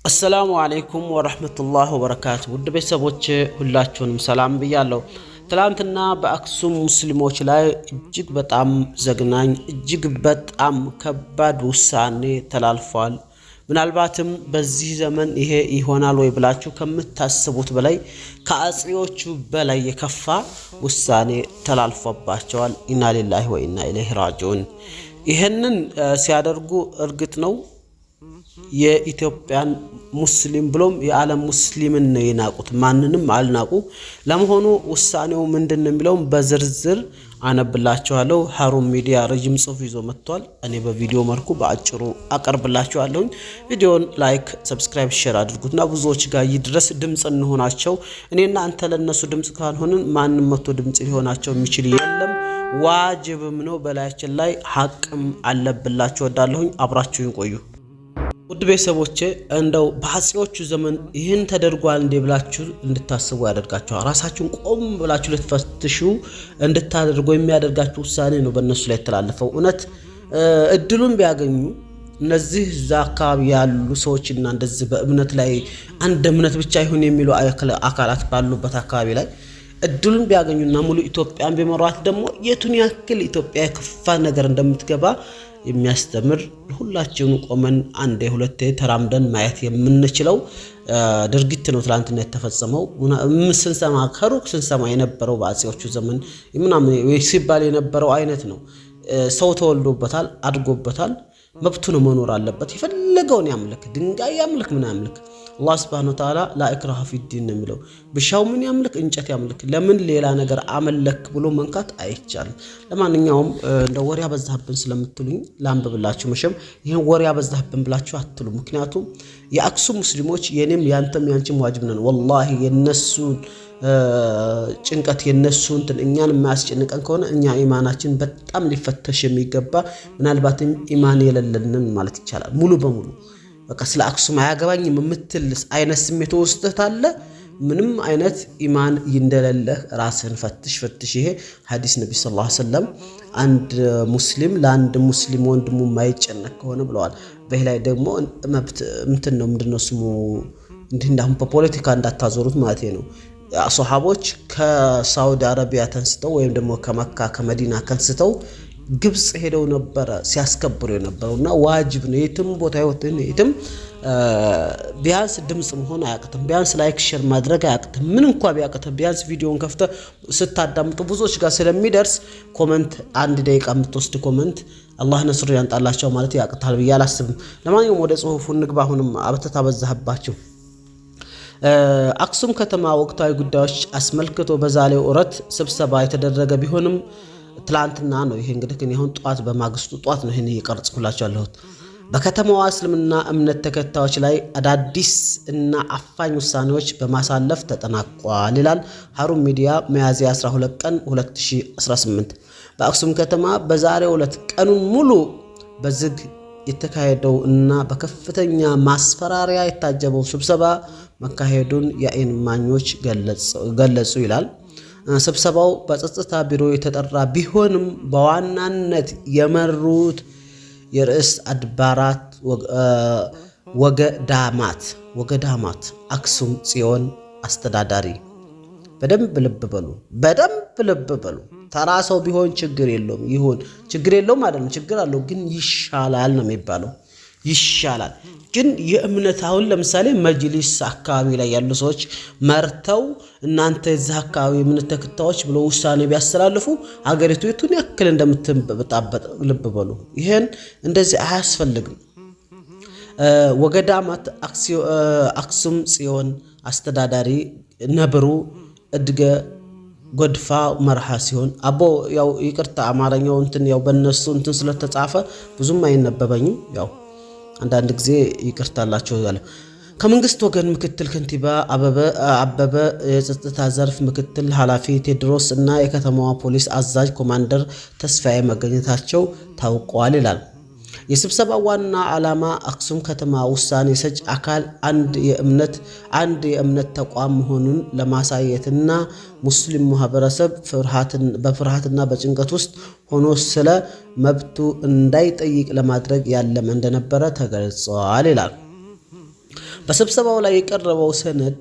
السلام عليكم ورحمة الله وبركاته ውድ ቤተሰቦች ሁላችሁንም ሰላም ብያለሁ። ትላንትና በአክሱም ሙስሊሞች ላይ እጅግ በጣም ዘግናኝ እጅግ በጣም ከባድ ውሳኔ ተላልፏል። ምናልባትም በዚህ ዘመን ይሄ ይሆናል ወይ ብላችሁ ከምታስቡት በላይ ከአጽሪዎቹ በላይ የከፋ ውሳኔ ተላልፎባቸዋል። ኢና ሊላሂ ወኢና ኢለይሂ ራጂዑን። ይሄንን ሲያደርጉ እርግጥ ነው የኢትዮጵያን ሙስሊም ብሎም የዓለም ሙስሊምን ነው የናቁት፣ ማንንም አልናቁ። ለመሆኑ ውሳኔው ምንድነው የሚለው በዝርዝር አነብላችኋለሁ። ሀሩን ሚዲያ ረጅም ጽሑፍ ይዞ መጥቷል። እኔ በቪዲዮ መልኩ በአጭሩ አቀርብላችኋለሁ። ቪዲዮን ላይክ፣ ሰብስክራይብ፣ ሼር አድርጉትና ብዙዎች ጋር ይድረስ። ድምጽ እንሆናቸው። እኔና አንተ ለነሱ ድምጽ ካልሆንን ማንንም መጥቶ ድምጽ ሊሆናቸው የሚችል የለም። ዋጅብም ነው፣ በላያችን ላይ ሐቅም አለብላችሁ። ወዳለሁኝ አብራችሁኝ ቆዩ። ውድ ቤተሰቦቼ እንደው በአጽዮቹ ዘመን ይህን ተደርጓል እንዴ ብላችሁ እንድታስቡ ያደርጋችኋል። ራሳችሁን ቆም ብላችሁ ልትፈትሹ እንድታደርጉ የሚያደርጋችሁ ውሳኔ ነው በእነሱ ላይ የተላለፈው። እውነት እድሉን ቢያገኙ እነዚህ እዛ አካባቢ ያሉ ሰዎችና እንደዚህ በእምነት ላይ አንድ እምነት ብቻ ይሁን የሚሉ አካላት ባሉበት አካባቢ ላይ እድሉን ቢያገኙና ሙሉ ኢትዮጵያን ቢመሯት ደግሞ የቱን ያክል ኢትዮጵያ የከፋ ነገር እንደምትገባ የሚያስተምር ሁላችንም ቆመን አንዴ ሁለቴ ተራምደን ማየት የምንችለው ድርጊት ነው ትላንትና የተፈጸመው። ስንሰማ ከሩቅ ስንሰማ የነበረው በአጼዎቹ ዘመን ምናምን ሲባል የነበረው አይነት ነው። ሰው ተወልዶበታል፣ አድጎበታል፣ መብቱ ነው፣ መኖር አለበት። የፈለገውን ያምልክ፣ ድንጋይ ያምልክ፣ ምን ያምልክ። አላህ Subhanahu Wa Ta'ala ላ ኢክራሃ ፊዲን ነው የሚለው። ብሻው ምን ያምልክ፣ እንጨት ያምልክ። ለምን ሌላ ነገር አመለክ ብሎ መንካት አይቻልም። ለማንኛውም እንደ ወሬ ያበዛህብን ስለምትሉኝ ላንብብላችሁ። መቼም ይሄን ወሬ ያበዛህብን ብላችሁ አትሉ። ምክንያቱም የአክሱም ሙስሊሞች የኔም ያንተም ያንቺም ዋጅብ ነን። ወላሂ የነሱ ጭንቀት የነሱ እንትን እኛን የማያስጨንቀን ከሆነ እኛ ኢማናችን በጣም ሊፈተሽ የሚገባ ምናልባትም ኢማን የሌለንን ማለት ይቻላል ሙሉ በሙሉ በቃ ስለ አክሱም አያገባኝም የምትልስ አይነት ስሜት ውስጥህ ታለ ምንም አይነት ኢማን እንደሌለህ ራስህን ፈትሽ። ይሄ ሐዲስ ነብይ ሰለላሁ ዐለይሂ ወሰለም አንድ ሙስሊም ለአንድ ሙስሊም ወንድሙ ማይጨነቅ ከሆነ ብለዋል። በዚህ ላይ ደግሞ መብት ምንድነው ስሙ እንዳሁን በፖለቲካ እንዳታዞሩት ማለት ነው። ሷሃቦች ከሳውዲ አረቢያ ተንስተው ወይም ደግሞ ከመካ ከመዲና ከንስተው ግብጽ ሄደው ነበር ሲያስከብሩ የነበረውና ዋጅብ ነው። የትም ቦታ ይወጥን የትም ቢያንስ ድምጽ መሆን አያቅተም፣ ቢያንስ ላይክ ሼር ማድረግ አያቅተም። ምን እንኳን ቢያቅተም ቢያንስ ቪዲዮን ከፍተ ስታዳምጡ ብዙዎች ጋር ስለሚደርስ ኮሜንት አንድ ደቂቃ የምትወስድ ኮሜንት አላህ ነስሩ ያንጣላቸው ማለት ያቅታል ብዬ አላስብም። ለማንኛውም ወደ ጽሁፉ እንግባ። አሁንም አበተታ በዛህባችሁ አክሱም ከተማ ወቅታዊ ጉዳዮች አስመልክቶ በዛሬው ዕለት ስብሰባ የተደረገ ቢሆንም ትላንትና ነው። ይሄ እንግዲህ ግን ይሁን ጧት በማግስቱ ጧት ነው ይሄን እየቀረጽኩላችሁ ያለሁት። በከተማዋ እስልምና እምነት ተከታዮች ላይ አዳዲስ እና አፋኝ ውሳኔዎች በማሳለፍ ተጠናቋል ይላል ሀሩን ሚዲያ ሚያዝያ 12 ቀን 2018። በአክሱም ከተማ በዛሬው ዕለት ቀኑን ሙሉ በዝግ የተካሄደው እና በከፍተኛ ማስፈራሪያ የታጀበው ስብሰባ መካሄዱን የዓይን እማኞች ገለጹ ይላል። ስብሰባው በጸጥታ ቢሮ የተጠራ ቢሆንም በዋናነት የመሩት የርዕሰ አድባራት ወገዳማት አክሱም ጽዮን አስተዳዳሪ። በደንብ ልብ በሉ። ተራ ሰው ቢሆን ችግር የለውም፣ ይሁን ችግር የለውም አይደለም፣ ችግር አለው ግን ይሻላል ነው የሚባለው። ይሻላል ግን የእምነት አሁን ለምሳሌ መጅሊስ አካባቢ ላይ ያሉ ሰዎች መርተው እናንተ እዚህ አካባቢ እምነት ተከታዮች ብለው ውሳኔ ቢያስተላልፉ ሀገሪቱ የቱን ያክል እንደምትበጣበጥ ልብ በሉ። ይሄን እንደዚህ አያስፈልግም። ወገዳማት አክሱም ጽዮን አስተዳዳሪ ነብሩ እድገ ጎድፋ መርሃ ሲሆን አቦ ያው ይቅርታ አማርኛው ያው በእነሱ ስለተጻፈ ብዙም አይነበበኝም። ያው አንዳንድ ጊዜ ይቅርታላችሁ ያለ ከመንግስት ወገን ምክትል ከንቲባ አበበ የጸጥታ ዘርፍ ምክትል ኃላፊ ቴድሮስ እና የከተማዋ ፖሊስ አዛዥ ኮማንደር ተስፋዬ መገኘታቸው ታውቋል ይላል። የስብሰባው ዋና ዓላማ አክሱም ከተማ ውሳኔ ሰጭ አካል አንድ የእምነት ተቋም መሆኑን ለማሳየትና ሙስሊም ማህበረሰብ በፍርሃትና በጭንቀት ውስጥ ሆኖ ስለ መብቱ እንዳይጠይቅ ለማድረግ ያለመ እንደነበረ ተገልጿል ይላል። በስብሰባው ላይ የቀረበው ሰነድ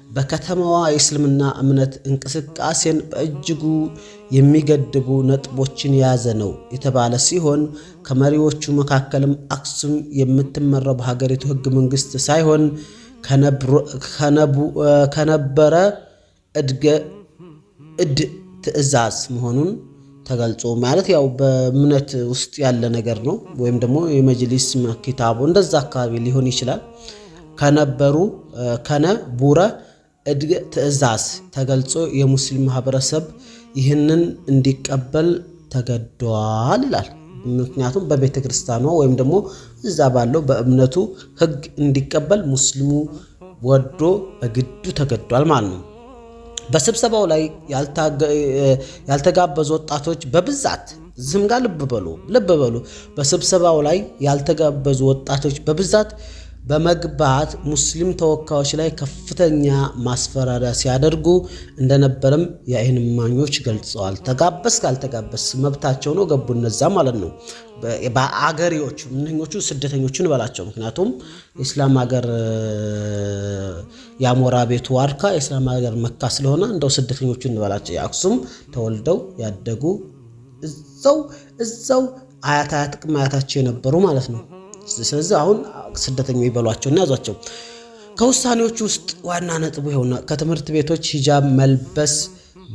በከተማዋ የእስልምና እምነት እንቅስቃሴን በእጅጉ የሚገድቡ ነጥቦችን የያዘ ነው የተባለ ሲሆን ከመሪዎቹ መካከልም አክሱም የምትመራው በሀገሪቱ ህገ መንግስት ሳይሆን ከነበረ ትእዛዝ መሆኑን ተገልጾ ማለት ያው በእምነት ውስጥ ያለ ነገር ነው ወይም ደግሞ የመጅሊስ ኪታቡ እንደዛ አካባቢ ሊሆን ይችላል። ከነበረ ትእዛዝ ተገልጾ የሙስሊም ማህበረሰብ ይህንን እንዲቀበል ተገዷል ይላል። ምክንያቱም በቤተ ክርስቲያኗ ወይም ደግሞ እዛ ባለው በእምነቱ ህግ እንዲቀበል ሙስሊሙ ወዶ በግዱ ተገዷል ማለት ነው። በስብሰባው ላይ ያልተጋበዙ ወጣቶች በብዛት ዝም ጋር ልብ በሉ በስብሰባው ላይ ያልተጋበዙ ወጣቶች በብዛት በመግባት ሙስሊም ተወካዮች ላይ ከፍተኛ ማስፈራሪያ ሲያደርጉ እንደነበረም የዓይን እማኞች ገልጸዋል። ተጋበስ ካልተጋበስ መብታቸው ነው፣ ገቡ እነዛ ማለት ነው። በአገሪዎቹ እነኞቹ ስደተኞችን በላቸው። ምክንያቱም የእስላም ሀገር ያሞራ ቤቱ ዋርካ የእስላም ሀገር መካ ስለሆነ እንደው ስደተኞችን በላቸው። የአክሱም ተወልደው ያደጉ እዛው አያታቸው የነበሩ ማለት ነው። ስለዚህ አሁን ስደተኞች ይበሏቸውና ያዟቸው። ከውሳኔዎች ውስጥ ዋና ነጥቡ ይሆና ከትምህርት ቤቶች ሂጃብ መልበስ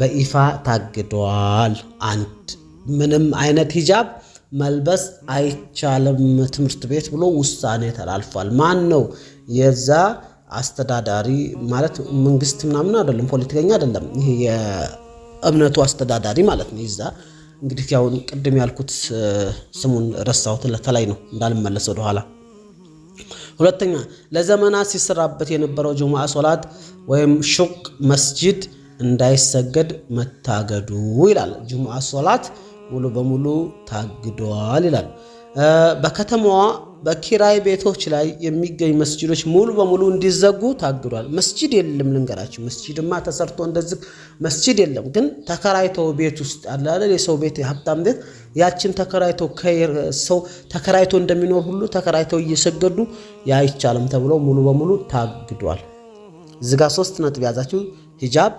በይፋ ታግዷል። ምንም አይነት ሂጃብ መልበስ አይቻልም ትምህርት ቤት ብሎ ውሳኔ ተላልፏል። ማን ነው የዛ አስተዳዳሪ? ማለት መንግስት ምናምን አይደለም፣ ፖለቲከኛ አይደለም። ይሄ የእምነቱ አስተዳዳሪ ማለት ነው። ይዛ እንግዲህ ያው ቅድም ያልኩት ስሙን ረሳሁት ለተላይ ነው እንዳልመለስ ወደ ኋላ። ሁለተኛ ለዘመናት ሲሰራበት የነበረው ጁሙዓ ሶላት ወይም ሹቅ መስጂድ እንዳይሰገድ መታገዱ ይላል። ጁሙዓ ሶላት ሙሉ በሙሉ ታግዷል ይላል። በከተማዋ በኪራይ ቤቶች ላይ የሚገኙ መስጂዶች ሙሉ በሙሉ እንዲዘጉ ታግዷል። መስጂድ የለም ልንገራችሁ። መስጂድማ ተሰርቶ እንደዚህ መስጂድ የለም። ግን ተከራይተው ቤት ውስጥ አለ አይደል የሰው ቤት የሀብታም ቤት ያችን ተከራይተው ሰው ተከራይቶ እንደሚኖር ሁሉ ተከራይተው እየሰገዱ አይቻልም ተብሎ ሙሉ በሙሉ ታግዷል። እዚህ ጋር 3 ነጥብ ያዛችሁ። ሂጃብ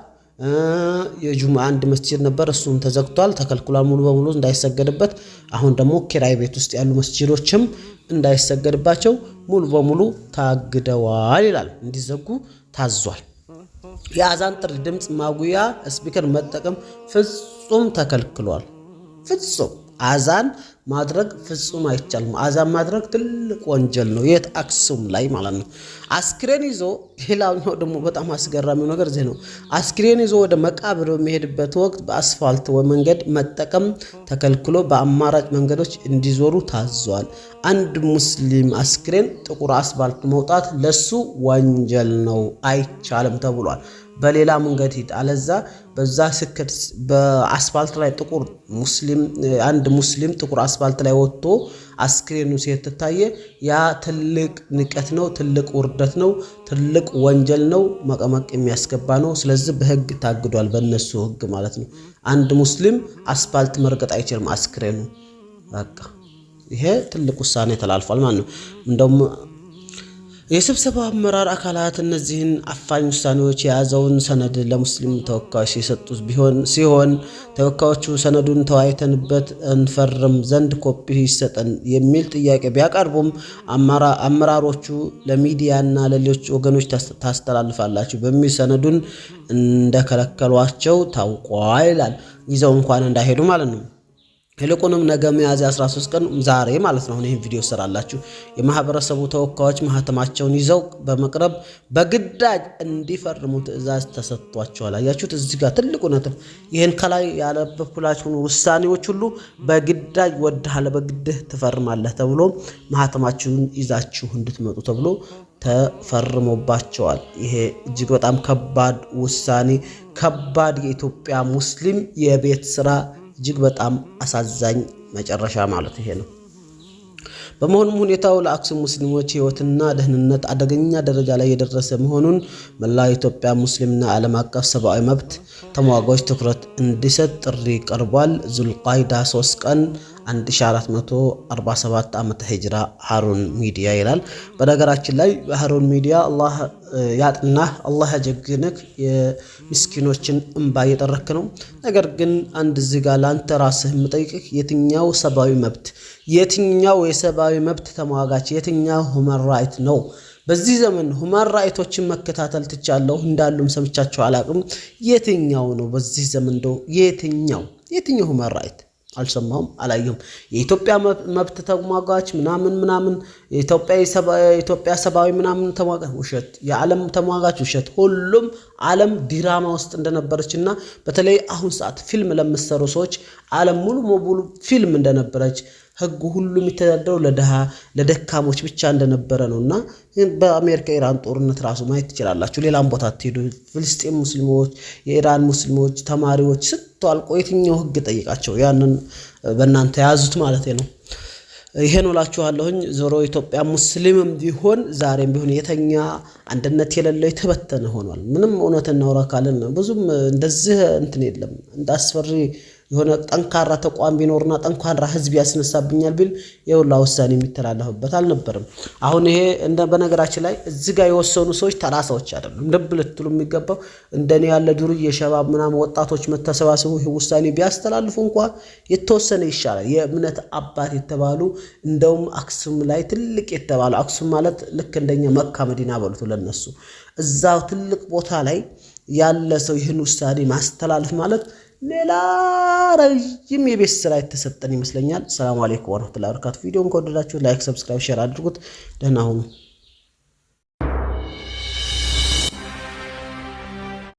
የጁሙዓ አንድ መስጂድ ነበር፣ እሱም ተዘግቷል፣ ተከልክሏል ሙሉ በሙሉ እንዳይሰገድበት። አሁን ደግሞ ኪራይ ቤት ውስጥ ያሉ መስጂዶችም እንዳይሰገድባቸው ሙሉ በሙሉ ታግደዋል ይላል። እንዲዘጉ ታዟል። የአዛን ጥሪ ድምፅ ማጉያ ስፒከር መጠቀም ፍጹም ተከልክሏል። ፍጹም አዛን ማድረግ ፍጹም አይቻልም። አዛን ማድረግ ትልቅ ወንጀል ነው። የት አክሱም ላይ ማለት ነው። አስክሬን ይዞ ሌላኛው ደግሞ በጣም አስገራሚው ነገር እዚህ ነው። አስክሬን ይዞ ወደ መቃብር በሚሄድበት ወቅት በአስፋልት መንገድ መጠቀም ተከልክሎ በአማራጭ መንገዶች እንዲዞሩ ታዟል። አንድ ሙስሊም አስክሬን ጥቁር አስፋልት መውጣት ለሱ ወንጀል ነው፣ አይቻልም ተብሏል። በሌላ መንገድ ሂድ አለዛ በዛ ስከት በአስፋልት ላይ ጥቁር ሙስሊም አንድ ሙስሊም ጥቁር አስፋልት ላይ ወጥቶ አስክሬኑ ሲታየ ያ ትልቅ ንቀት ነው፣ ትልቅ ውርደት ነው፣ ትልቅ ወንጀል ነው፣ መቀመቅ የሚያስገባ ነው። ስለዚህ በህግ ታግዷል፣ በእነሱ ህግ ማለት ነው። አንድ ሙስሊም አስፋልት መርገጥ አይችልም አስክሬኑ። በቃ ይሄ ትልቅ ውሳኔ ተላልፏል ማለት ነው። እንደውም የስብሰባው አመራር አካላት እነዚህን አፋኝ ውሳኔዎች የያዘውን ሰነድ ለሙስሊም ተወካዮች የሰጡት ሲሆን ተወካዮቹ ሰነዱን ተወያይተንበት እንፈርም ዘንድ ኮፒ ይሰጠን የሚል ጥያቄ ቢያቀርቡም አመራሮቹ ለሚዲያና ለሌሎች ወገኖች ታስተላልፋላችሁ በሚል ሰነዱን እንደከለከሏቸው ታውቋል ይላል። ይዘው እንኳን እንዳይሄዱ ማለት ነው። ይልቁንም ነገ ሚያዝያ 13 ቀን ዛሬ ማለት ነው ይሄን ቪዲዮ ሰራላችሁ የማህበረሰቡ ተወካዮች ማህተማቸውን ይዘው በመቅረብ በግዳጅ እንዲፈርሙ ትዕዛዝ ተሰጥቷቸዋል። አያችሁት? እዚህ ጋር ትልቁ ነጥብ ይሄን ከላይ ያለበኩላችሁ ውሳኔዎች ሁሉ በግዳጅ ወደሃለ በግድህ ትፈርማለህ ተብሎ ማህተማችሁን ይዛችሁ እንድትመጡ ተብሎ ተፈርሞባቸዋል። ይሄ እጅግ በጣም ከባድ ውሳኔ፣ ከባድ የኢትዮጵያ ሙስሊም የቤት ስራ፣ እጅግ በጣም አሳዛኝ መጨረሻ ማለት ይሄ ነው። በመሆኑም ሁኔታው ለአክሱም ሙስሊሞች ህይወትና ደህንነት አደገኛ ደረጃ ላይ የደረሰ መሆኑን መላው ኢትዮጵያ ሙስሊምና ዓለም አቀፍ ሰብአዊ መብት ተሟጋቾች ትኩረት እንዲሰጥ ጥሪ ቀርቧል። ዙልቃይዳ 3 ቀን 1447 ዓመተ ሂጅራ ሃሩን ሚዲያ ይላል። በነገራችን ላይ ሃሩን ሚዲያ አላህ ያጥናህ አላህ ያጀግንህ የምስኪኖችን እንባ እየጠረክ ነው። ነገር ግን አንድ እዚህ ጋር ላንተ ራስህ የምጠይቅህ የትኛው የሰብአዊ መብት ተሟጋች የትኛው ሁማን ራይት ነው? በዚህ ዘመን ሁማን ራይቶችን መከታተል ትቻለሁ እንዳሉም ሰምቻቸው አላቅም። የትኛው ነው በዚህ ዘመን እንደው የትኛው ሁማን ራይት አልሰማሁም አላየሁም። የኢትዮጵያ መብት ተሟጋች ምናምን የኢትዮጵያ ሰብአዊ ምናምን ተሟጋች ውሸት፣ የዓለም ተሟጋች ውሸት። ሁሉም ዓለም ዲራማ ውስጥ እንደነበረችና በተለይ አሁን ሰዓት ፊልም ለምትሰሩ ሰዎች ዓለም ሙሉ ፊልም እንደነበረች ህጉ ሁሉ የሚተዳደረው ለደካሞች ብቻ እንደነበረ ነውና በአሜሪካ ኢራን ጦርነት ራሱ ማየት ትችላላችሁ። ሌላም ቦታ ትሄዱ ፍልስጤም ሙስሊሞች፣ የኢራን ሙስሊሞች፣ ተማሪዎች ስትዋልቆ የትኛው ህግ ጠይቃቸው ያንን በእናንተ ያዙት ማለት ነው። ይሄን እላችኋለሁኝ። ዞሮ ኢትዮጵያ ሙስሊምም ቢሆን ዛሬም ቢሆን የተኛ አንድነት የሌለው የተበተነ ሆኗል። ምንም እውነት እናውራ ካልን ብዙም እንደዚህ እንትን የለም። እንዳስፈሪ የሆነ ጠንካራ ተቋም ቢኖርና ጠንካራ ህዝብ ያስነሳብኛል ቢል የውላ ውሳኔ የሚተላለፍበት አልነበረም። አሁን ይሄ በነገራችን ላይ እዚህ ጋር የወሰኑ ሰዎች ተራሳዎች አይደሉም። ልብ ልትሉ የሚገባው እንደኔ ያለ ዱርዬ የሸባብ ምናምን ወጣቶች መተሰባሰቡ ይሄ ውሳኔ ቢያስተላልፉ እንኳን የተወሰነ ይሻላል። የእምነት አባት የተባሉ እንደውም አክሱም ላይ ትልቅ የተባሉ አክሱም ማለት ልክ እንደኛ መካ መዲና በሉት ለነሱ እዛው ትልቅ ቦታ ላይ ያለ ሰው ይህን ውሳኔ ማስተላለፍ ማለት ሌላ ረጅም የቤት ስራ የተሰጠን ይመስለኛል። ሰላም አለይኩም ወራህመቱላሂ ወበረካቱ። ቪዲዮውን ከወደዳችሁ ላይክ፣ ሰብስክራይብ፣ ሼር አድርጉት። ደህና ሁኑ።